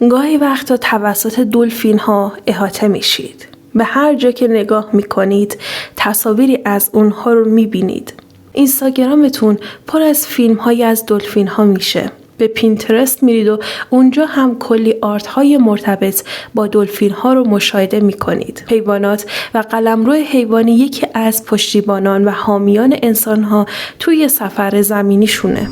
گاهی وقتا توسط دلفین ها احاطه میشید. به هر جا که نگاه میکنید تصاویری از اونها رو میبینید. اینستاگرامتون پر از فیلم های از دلفین ها میشه. به پینترست میرید و اونجا هم کلی آرت های مرتبط با دلفین ها رو مشاهده میکنید. حیوانات و قلمرو حیوانی یکی از پشتیبانان و حامیان انسان ها توی سفر زمینیشونه.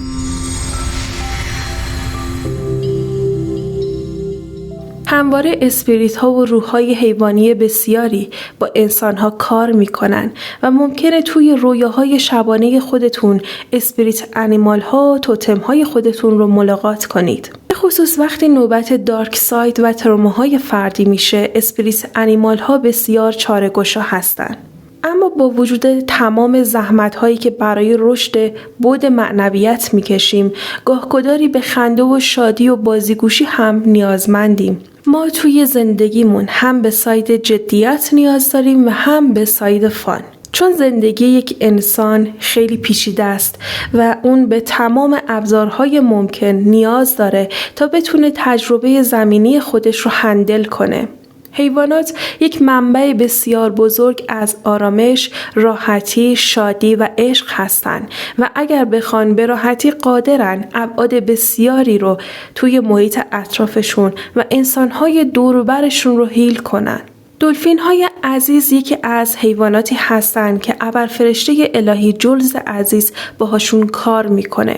همواره اسپریت ها و روح های حیوانی بسیاری با انسان ها کار میکنن و ممکنه توی رویاهای شبانه خودتون اسپریت انیمال ها و توتم های خودتون رو ملاقات کنید. به خصوص وقتی نوبت دارک ساید و تروماهای فردی میشه، اسپریت انیمال ها بسیار چاره‌گشا هستن. اما با وجود تمام زحمت‌هایی که برای رشد بعد معنویت می‌کشیم، گاهگداری به خنده و شادی و بازیگوشی هم نیازمندیم. ما توی زندگیمون هم به ساید جدیت نیاز داریم و هم به ساید فان. چون زندگی یک انسان خیلی پیچیده است و اون به تمام ابزارهای ممکن نیاز داره تا بتونه تجربه زمینی خودش رو هندل کنه. حیوانات یک منبع بسیار بزرگ از آرامش، راحتی، شادی و عشق هستند و اگر بخوان به راحتی قادرن ابعاد بسیاری رو توی محیط اطرافشون و انسانهای دور و برشون رو هیل کنن. دلفین های عزیز یکی از حیواناتی هستند که ابرفرشته الهی جولز عزیز باهاشون کار میکنه.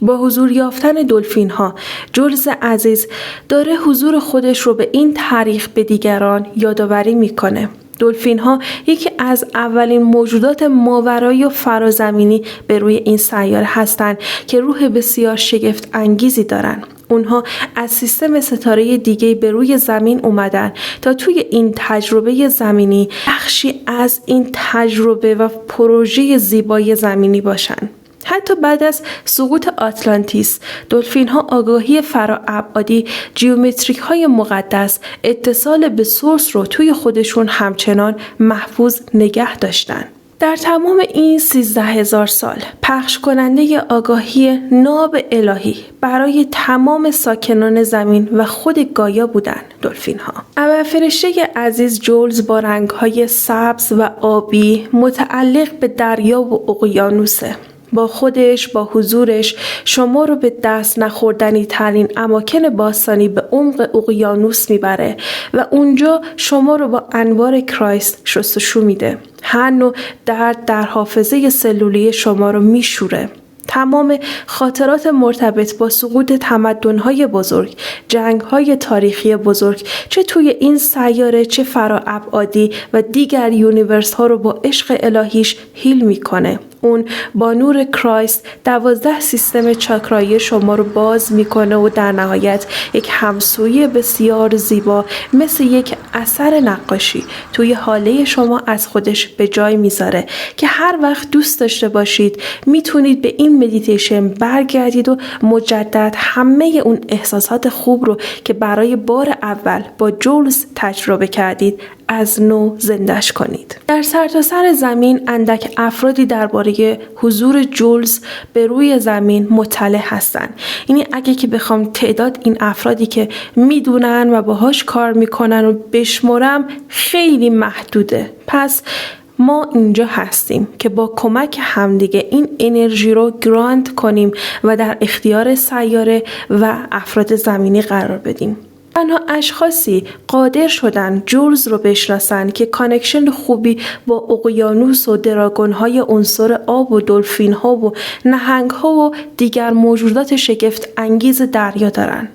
با حضور یافتن دلفین ها، جولز عزیز داره حضور خودش رو به این طریق به دیگران یادآوری میکنه. دلفین ها یکی از اولین موجودات ماورایی و فرازمینی به روی این سیاره هستند که روح بسیار شگفت انگیزی دارن. اونها از سیستم ستاره دیگه به روی زمین اومدن تا توی این تجربه زمینی بخشی از این تجربه و پروژه زیبای زمینی باشن. حتی بعد از سقوط آتلانتیس، دلفین ها آگاهی فراابعادی، جیومتریک های مقدس، اتصال به سورس رو توی خودشون همچنان محفوظ نگه داشتن. در تمام این 13,000 سال پخش کننده آگاهی ناب الهی برای تمام ساکنان زمین و خود گایا بودن دلفین ها. ابرفرشته عزیز جولز با رنگ های سبز و آبی متعلق به دریا و اقیانوسه. با خودش، با حضورش شما رو به دست نخوردنی ترین اماکن باستانی به عمق اقیانوس میبره و اونجا شما رو با انوار کرایست شستشو میده. هر نوع درد در حافظه سلولی شما رو میشوره. تمام خاطرات مرتبط با سقوط تمدن‌های بزرگ، جنگ‌های تاریخی بزرگ، چه توی این سیاره چه فراابعادی و دیگر یونیورس‌ها رو با عشق الهیش هیل میکنه. اون با نور کرایست 12 سیستم چاکرایی شما رو باز میکنه و در نهایت یک همسویی بسیار زیبا مثل یک اثر نقاشی توی حاله شما از خودش به جای میذاره که هر وقت دوست داشته باشید میتونید به این مدیتیشن برگردید و مجدد همه اون احساسات خوب رو که برای بار اول با جولز تجربه کردید از نو زندش کنید. در سرتاسر زمین اندک افرادی درباره حضور جولز به روی زمین مطلع هستن. یعنی اگه که بخوام تعداد این افرادی که میدونن و باهاش کار میکنن و بشمرم خیلی محدوده. پس ما اینجا هستیم که با کمک همدیگه این انرژی رو گراند کنیم و در اختیار سیاره و افراد زمینی قرار بدیم. تنها اشخاصی قادر شدن جولز رو بشناسن که کانکشن خوبی با اقیانوس و دراگون‌های عنصر آب و دلفین‌ها و نهنگ‌ها و دیگر موجودات شگفت انگیز دریا دارن.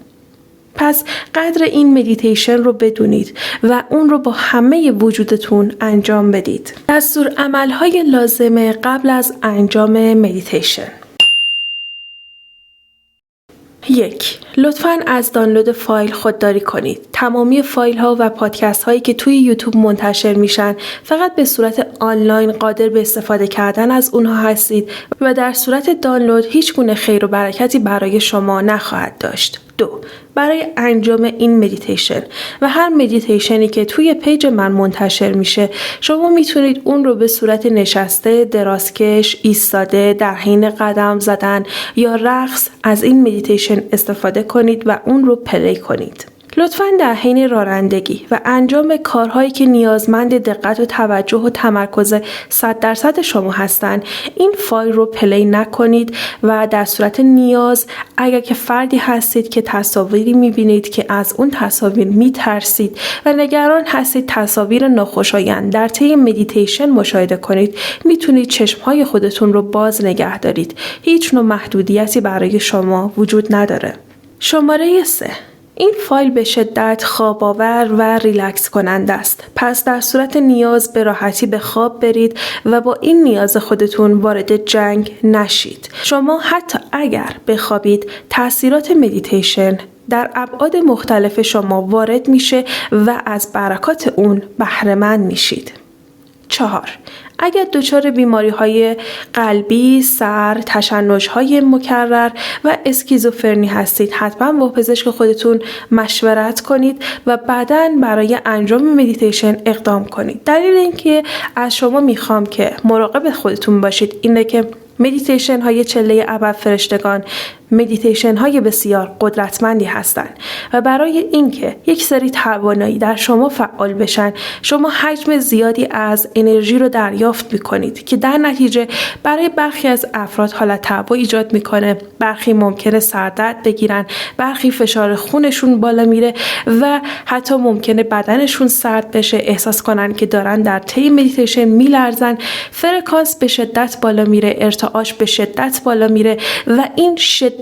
پس قدر این مدیتیشن رو بدونید و اون رو با همه وجودتون انجام بدید. دستورالعمل‌های لازمه قبل از انجام مدیتیشن: 1. لطفاً از دانلود فایل خودداری کنید. تمامی فایل ها و پادکست هایی که توی یوتیوب منتشر میشن فقط به صورت آنلاین قادر به استفاده کردن از اونها هستید و در صورت دانلود هیچ گونه خیر و برکتی برای شما نخواهد داشت. 2. برای انجام این مدیتیشن و هر مدیتیشنی که توی پیج من منتشر میشه شما میتونید اون رو به صورت نشسته، درازکش، ایستاده، در حین قدم زدن یا رقص از این مدیتیشن استفاده کنید و اون رو پلی کنید. لطفاً در حین رانندگی و انجام کارهایی که نیازمند دقت و توجه و تمرکز 100% شما هستند این فایل رو پلی نکنید و در صورت نیاز اگر که فردی هستید که تصاویری میبینید که از اون تصاویر میترسید و نگران هستید تصاویر ناخوشایند در طی مدیتیشن مشاهده کنید میتونید چشمهای خودتون رو باز نگه دارید. هیچ نوع محدودیتی برای شما وجود نداره. شماره 3. این فایل به شدت خواب‌آور و ریلکس کننده است. پس در صورت نیاز به راحتی به خواب برید و با این نیاز خودتون وارد جنگ نشید. شما حتی اگر بخوابید تاثیرات مدیتیشن در ابعاد مختلف شما وارد میشه و از برکات اون بهره مند میشید. 4. اگر دچار بیماری‌های قلبی، سر، تشنج‌های مکرر و اسکیزوفرنی هستید حتما با پزشک خودتون مشورت کنید و بعداً برای انجام مدیتیشن اقدام کنید. دلیل اینکه از شما میخوام که مراقب خودتون باشید اینه که مدیتیشن های چله ابد فرشتگان مدیتیشن های بسیار قدرتمندی هستند و برای اینکه یک سری توانایی در شما فعال بشن شما حجم زیادی از انرژی رو دریافت میکنید که در نتیجه برای برخی از افراد حالت تعب ایجاد میکنه، برخی ممکنه سردرد بگیرن، برخی فشار خونشون بالا میره و حتی ممکنه بدنشون سرد بشه، احساس کنن که دارن در طی مدیتیشن میلرزن، فرکانس به شدت بالا میره، ارتعاش به شدت بالا میره و این شدت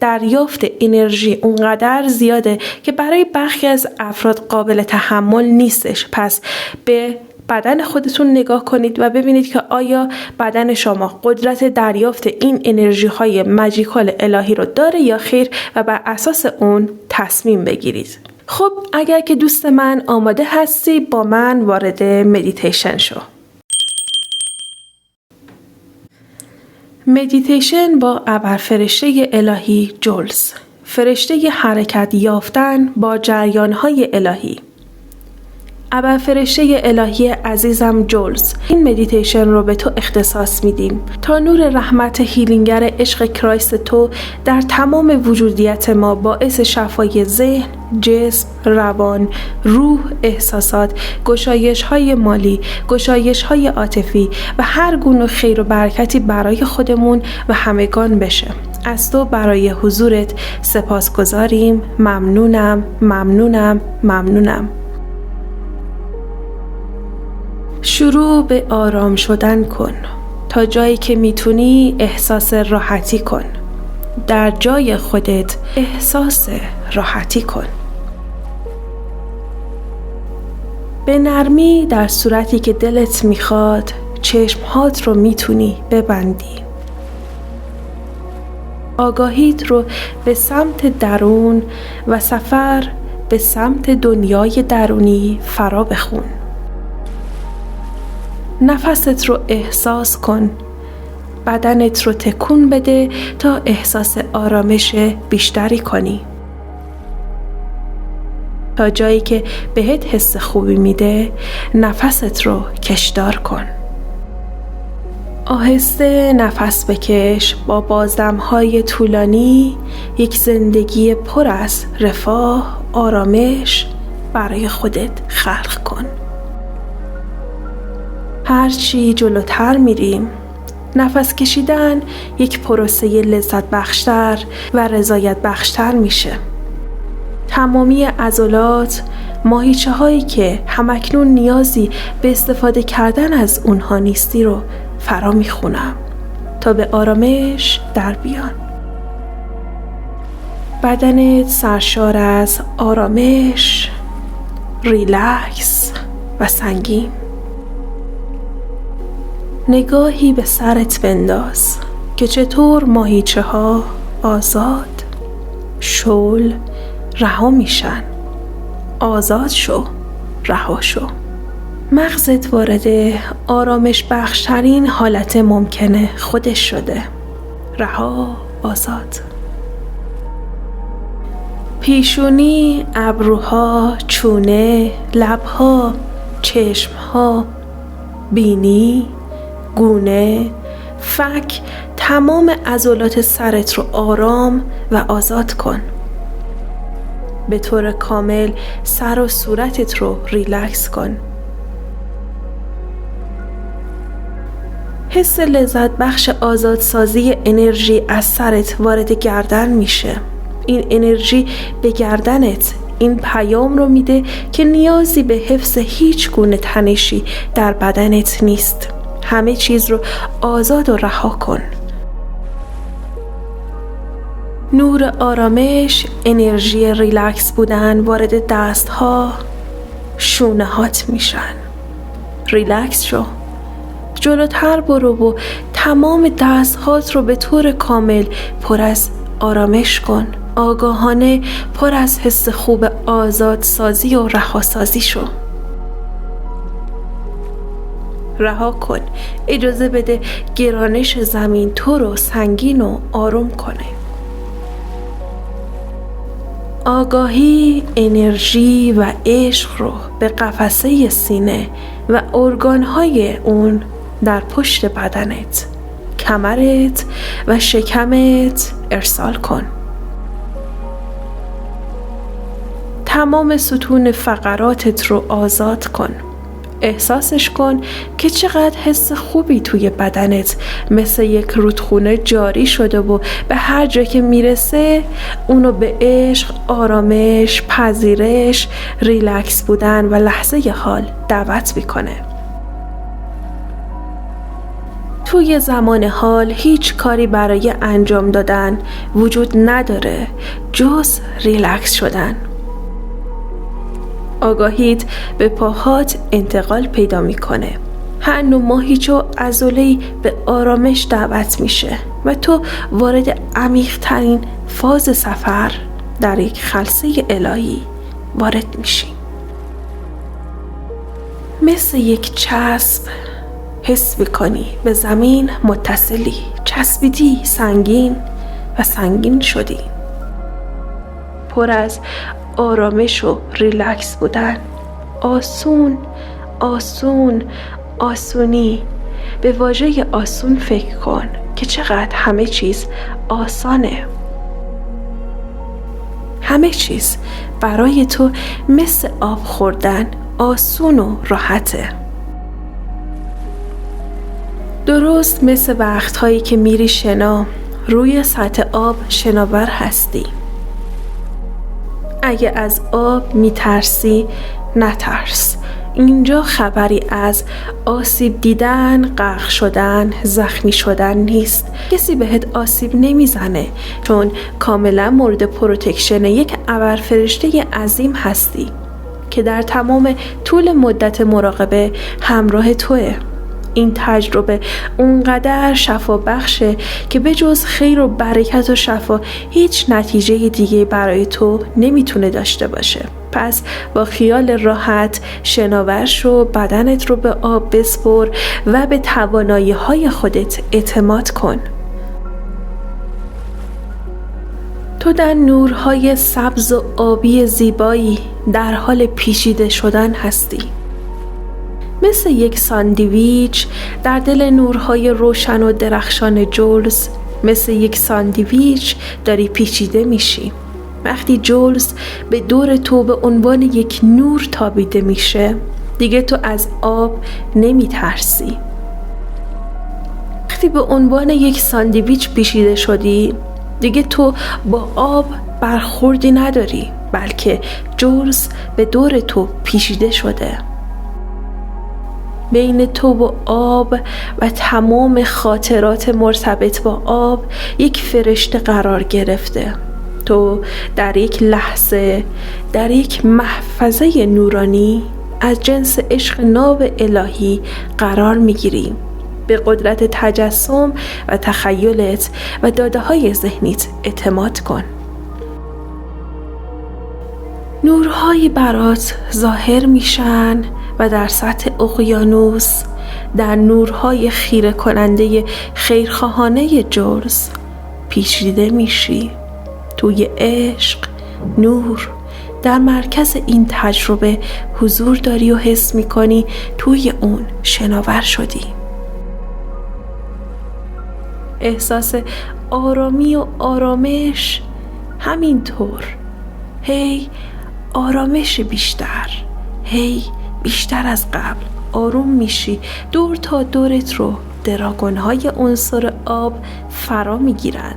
دریافت انرژی اونقدر زیاده که برای برخی از افراد قابل تحمل نیستش. پس به بدن خودتون نگاه کنید و ببینید که آیا بدن شما قدرت دریافت این انرژی های ماجیکال الهی رو داره یا خیر و بر اساس اون تصمیم بگیرید. خب اگر که دوست من آماده هستی با من وارد مدیتیشن شو. مدیتیشن با ابرفرشته الهی جولز، فرشته حرکت یافتن با جریان‌های الهی. ابرفرشته الهی عزیزم جولز، این مدیتیشن رو به تو اختصاص میدیم تا نور رحمت هیلینگر عشق کرایست تو در تمام وجودیت ما باعث شفای ذهن، جسم، روان، روح، احساسات، گشایش‌های مالی، گشایش‌های عاطفی و هر گونه خیر و برکتی برای خودمون و همگان بشه. از تو برای حضورت سپاسگزاریم. ممنونم. شروع به آرام شدن کن. تا جایی که میتونی احساس راحتی کن. در جای خودت احساس راحتی کن. به نرمی در صورتی که دلت میخواد چشمهات رو میتونی ببندی. آگاهیت رو به سمت درون و سفر به سمت دنیای درونی فرا بخون. نفست رو احساس کن. بدنت رو تکون بده تا احساس آرامش بیشتری کنی. تا جایی که بهت حس خوبی میده نفست رو کشدار کن. آهسته نفس بکش. با بازدم‌های طولانی یک زندگی پر از رفاه، آرامش برای خودت خلق کن. هرچی جلوتر میریم نفس کشیدن یک پروسه لذت بخشتر و رضایت بخشتر میشه. تمامی عضلات، ماهیچه هایی که همکنون نیازی به استفاده کردن از اونها نیستی رو فرا میخونم تا به آرامش در بیان. بدنت سرشار از آرامش، ریلکس و سنگین. نگاهی به سرت بنداز که چطور ماهیچه ها آزاد، شل، رها میشن. آزاد شو، رها شو. مغزت وارد آرامش بخشترین حالت ممکنه خودش شده. رها، آزاد. پیشونی، ابروها، چونه، لبها، چشمها، بینی، گونه، فک، تمام عضلات سرت رو آرام و آزاد کن. به طور کامل سر و صورتت رو ریلکس کن. حس لذت بخش آزادسازی انرژی از سرت وارد گردن میشه. این انرژی به گردنت این پیام رو میده که نیازی به حفظ هیچ گونه تنشی در بدنت نیست. همه چیز رو آزاد و رها کن. نور آرامش، انرژی ریلکس بودن وارد دستها، شونه هات میشن. ریلکس شو. جلوتر برو و تمام دستهات رو به طور کامل پر از آرامش کن. آگاهانه پر از حس خوب آزادسازی و رهاسازی شو. رها کن. اجازه بده گرانش زمین تو رو سنگین و آروم کنه. آگاهی، انرژی و عشق رو به قفسه سینه و ارگانهای اون در پشت بدنت، کمرت و شکمت ارسال کن. تمام ستون فقراتت رو آزاد کن. احساسش کن که چقدر حس خوبی توی بدنت مثل یک رودخونه جاری شده و به هر جا که میرسه اونو به عشق، آرامش، پذیرش، ریلکس بودن و لحظه حال دعوت میکنه. توی زمان حال هیچ کاری برای انجام دادن وجود نداره جز ریلکس شدن. آگاهیت به پاهات انتقال پیدا میکنه. هر نوع ماهیچه و عضله‌ای به آرامش دعوت میشه و تو وارد عمیق ترین فاز سفر در یک خلسه الهی وارد میشی. مثل یک چسب حس میکنی به زمین متصلی، چسبیدی، سنگین و سنگین شدی. پر از آرامش و ریلکس بودن. آسون، آسون، آسونی. به واژه آسون فکر کن که چقدر همه چیز آسانه. همه چیز برای تو مثل آب خوردن آسون و راحته. درست مثل وقتهایی که میری شنا، روی سطح آب شناور هستی. اگه از آب میترسی نترس. اینجا خبری از آسیب دیدن، غرق شدن، زخمی شدن نیست. کسی بهت آسیب نمیزنه چون کاملا مورد پروتکشن یک ابرفرشته عظیم هستی که در تمام طول مدت مراقبه همراه توه. این تجربه اونقدر شفا بخشه که به جز خیر و برکت و شفا هیچ نتیجه دیگه برای تو نمیتونه داشته باشه. پس با خیال راحت شناور شو، بدنت رو به آب بسپر و به توانایی های خودت اعتماد کن. تو در نورهای سبز و آبی زیبایی در حال پیچیده شدن هستی. مثل یک ساندویچ در دل نورهای روشن و درخشان جولز، مثل یک ساندویچ داری پیچیده میشی. وقتی جولز به دور تو به عنوان یک نور تابیده میشه، دیگه تو از آب نمیترسی. وقتی به عنوان یک ساندویچ پیچیده شدی، دیگه تو با آب برخوردی نداری، بلکه جولز به دور تو پیچیده شده. بین تو و آب و تمام خاطرات مرتبط با آب یک فرشته قرار گرفته. تو در یک لحظه در یک محفظه نورانی از جنس عشق ناب الهی قرار میگیری. به قدرت تجسم و تخیلت و داده های ذهنیت اعتماد کن. نورهایی برات ظاهر میشن و در سطح اقیانوس در نورهای خیره کننده خیرخواهانه جولز پیچیده میشی. توی عشق، نور. در مرکز این تجربه حضور داری و حس می‌کنی توی اون شناور شدی. احساس آرامی و آرامش همینطور. هی آرامش بیشتر، هی بیشتر از قبل آروم میشی. دور تا دورت رو دراگون‌های عنصر آب فرا میگیرن.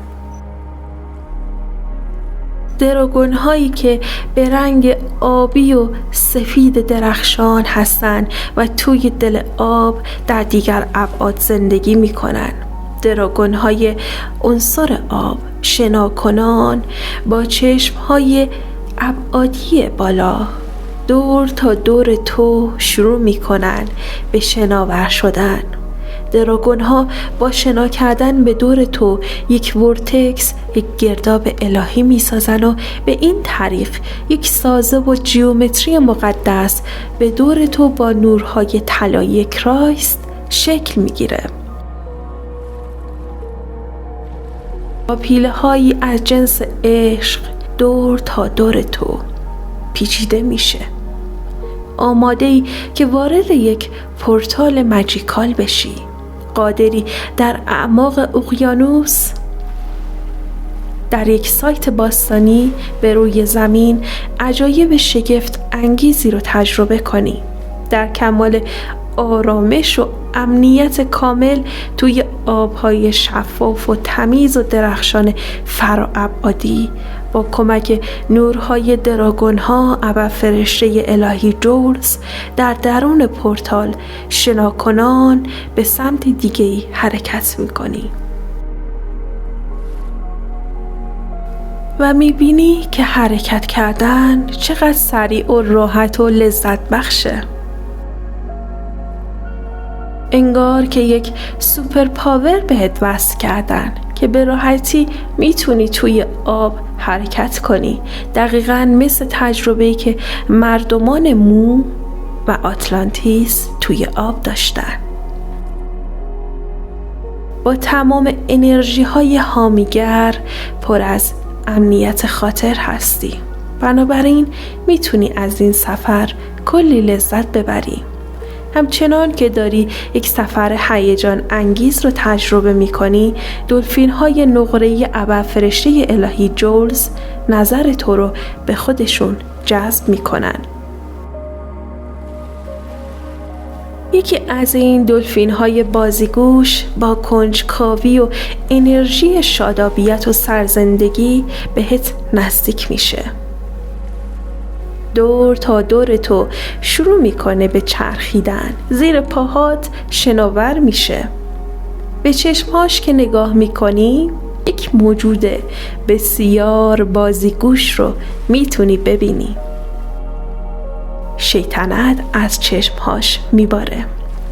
دراگون‌هایی که به رنگ آبی و سفید درخشان هستن و توی دل آب در دیگر ابعاد زندگی میکنن. دراگون‌های عنصر آب، شناکنان با چشم‌های ابعادی بالا، دور تا دور تو شروع میکنن به شناور شدن. دراگون‌ها با شنا کردن به دور تو یک ورتکس، یک گرداب الهی میسازن و به این طریق یک سازه و جیومتری مقدس به دور تو با نورهای طلایی کرایست شکل میگیره. با پیله هایی از جنس عشق دور تا دور تو پیچیده میشه. آماده‌ای که وارد یک پورتال ماجیکال بشی، قادری در اعماق اقیانوس در یک سایت باستانی به روی زمین عجایب شگفت انگیزی رو تجربه کنی، در کمال آرامش و امنیت کامل توی آبهای شفاف و تمیز و درخشان فراابعادی با کمک نورهای دراگون‌ها و فرشته الهی جولز در درون پورتال شناکنان به سمت دیگه‌ای حرکت می‌کنی و می‌بینی که حرکت کردن چقدر سریع و راحت و لذت بخشه. انگار که یک سوپر پاور بهت وصل کردن که به راحتی میتونی توی آب حرکت کنی، دقیقاً مثل تجربه‌ای که مردمان مو و آتلانتیس توی آب داشتن. با تمام انرژی های حامیگر پر از امنیت خاطر هستی، بنابراین میتونی از این سفر کلی لذت ببری. همچنان که داری یک سفر هیجان انگیز رو تجربه می‌کنی، دلفین‌های نقره‌ای ابرفرشته الهی جولز نظر تو رو به خودشون جذب می‌کنن. یکی از این دلفین‌های بازیگوش با کنجکاوی و انرژی شادابیت و سرزندگی بهت نزدیک میشه. دور تا دور تو شروع میکنه به چرخیدن، زیر پاهات شناور میشه. به چشمهاش که نگاه میکنی یک موجود بسیار بازیگوش رو میتونی ببینی. شیطنت از چشمهاش میباره.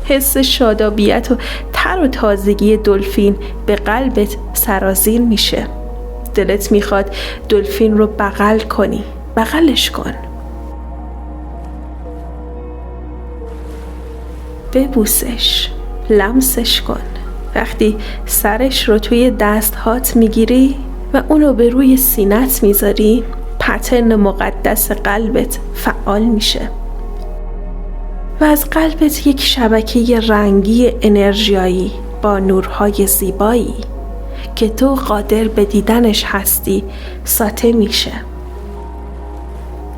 حس شادابیت و تر و تازگی دلفین به قلبت سرازیر میشه. دلت میخواد دلفین رو بغل کنی. بغلش کن. ببوسش، لمسش کن. وقتی سرش رو توی دستهات میگیری و اونو به روی سینت میذاری، پترن مقدس قلبت فعال میشه و از قلبت یک شبکه رنگی انرژیایی با نورهای زیبایی که تو قادر به دیدنش هستی ساطع میشه.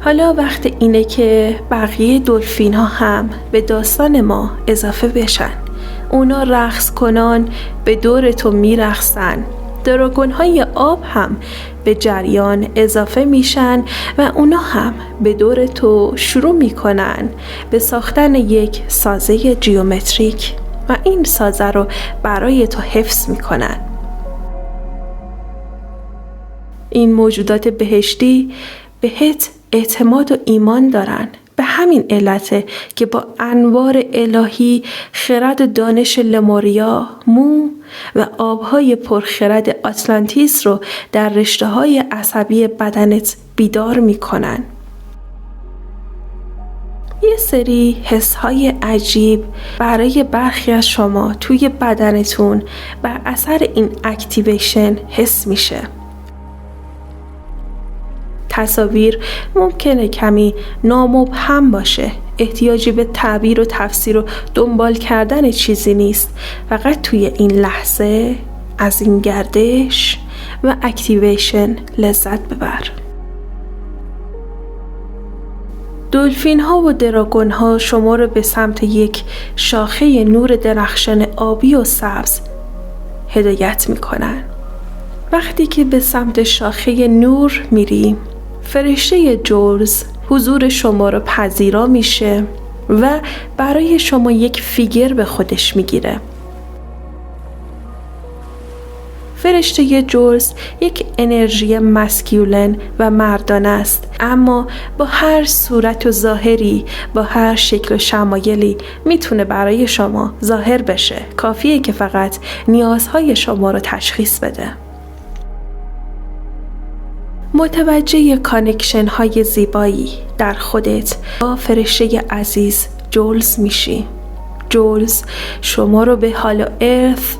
حالا وقت اینه که بقیه دلفین ها هم به داستان ما اضافه بشن. اونا رقص کنان به دور تو میرقصن. دراگون های آب هم به جریان اضافه میشن و اونا هم به دور تو شروع میکنن به ساختن یک سازه جیومتریک و این سازه رو برای تو حفظ میکنن. این موجودات بهشتی بهت اعتماد و ایمان دارن. به همین علته که با انوار الهی خرد دانش لموریا، مو و آبهای پرخرد آتلانتیس رو در رشته‌های عصبی بدنت بیدار میکنن. یه سری حس‌های عجیب برای برخی از شما توی بدنتون بر اثر این اکتیویشن حس میشه. تصاویر ممکنه کمی نامبهم باشه. احتیاجی به تعبیر و تفسیر و دنبال کردن چیزی نیست. فقط توی این لحظه از این گردش و اکتیویشن لذت ببر. دلفین ها و دراگون ها شما رو به سمت یک شاخه نور درخشان آبی و سبز هدایت میکنن. وقتی که به سمت شاخه نور میری، فرشته جولز حضور شما رو پذیرا میشه و برای شما یک فیگر به خودش میگیره. فرشته جولز یک انرژی مسکولن و مردانه است، اما با هر صورت و ظاهری، با هر شکل و شمایلی میتونه برای شما ظاهر بشه. کافیه که فقط نیازهای شما رو تشخیص بده. متوجه کانکشن های زیبایی در خودت با فرشته عزیز جولز میشی. جولز شما رو به هالو ارث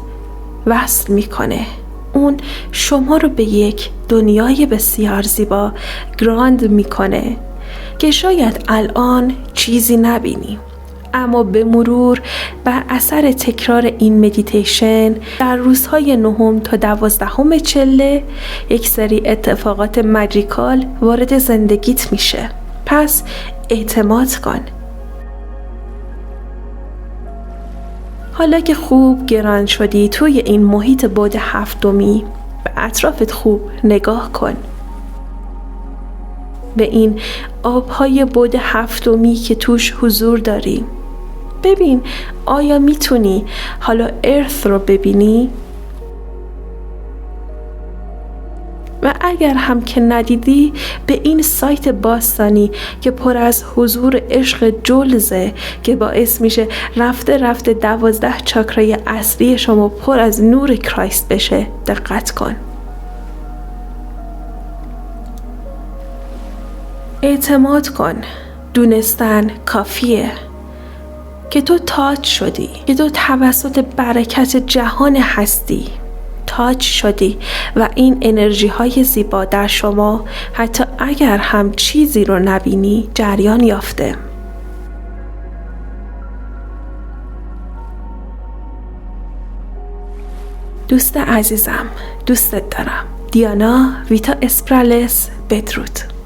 وصل میکنه. اون شما رو به یک دنیای بسیار زیبا گراند میکنه که شاید الان چیزی نبینی، اما به مرور بر اثر تکرار این مدیتیشن در روزهای 9 تا 12 چله یک سری اتفاقات ماجیکال وارد زندگیت میشه. پس اعتماد کن. حالا که خوب گران شدی توی این محیط بعد 7 به اطرافت خوب نگاه کن. به این آبهای بعد 7 که توش حضور داری. ببین آیا میتونی حالا ارث رو ببینی؟ و اگر هم که ندیدی، به این سایت باستانی که پر از حضور عشق جولزه که باعث میشه رفته رفته 12 چاکرای اصلی شما پر از نور کرایست بشه دقت کن. اعتماد کن. دونستن کافیه که تو تاچ شدی، که تو توسط برکت جهان هستی تاچ شدی و این انرژی های زیبا در شما حتی اگر هم چیزی رو نبینی جریان یافته. دوست عزیزم، دوستت دارم. دیانا ویتا اسپرالس. بدرود.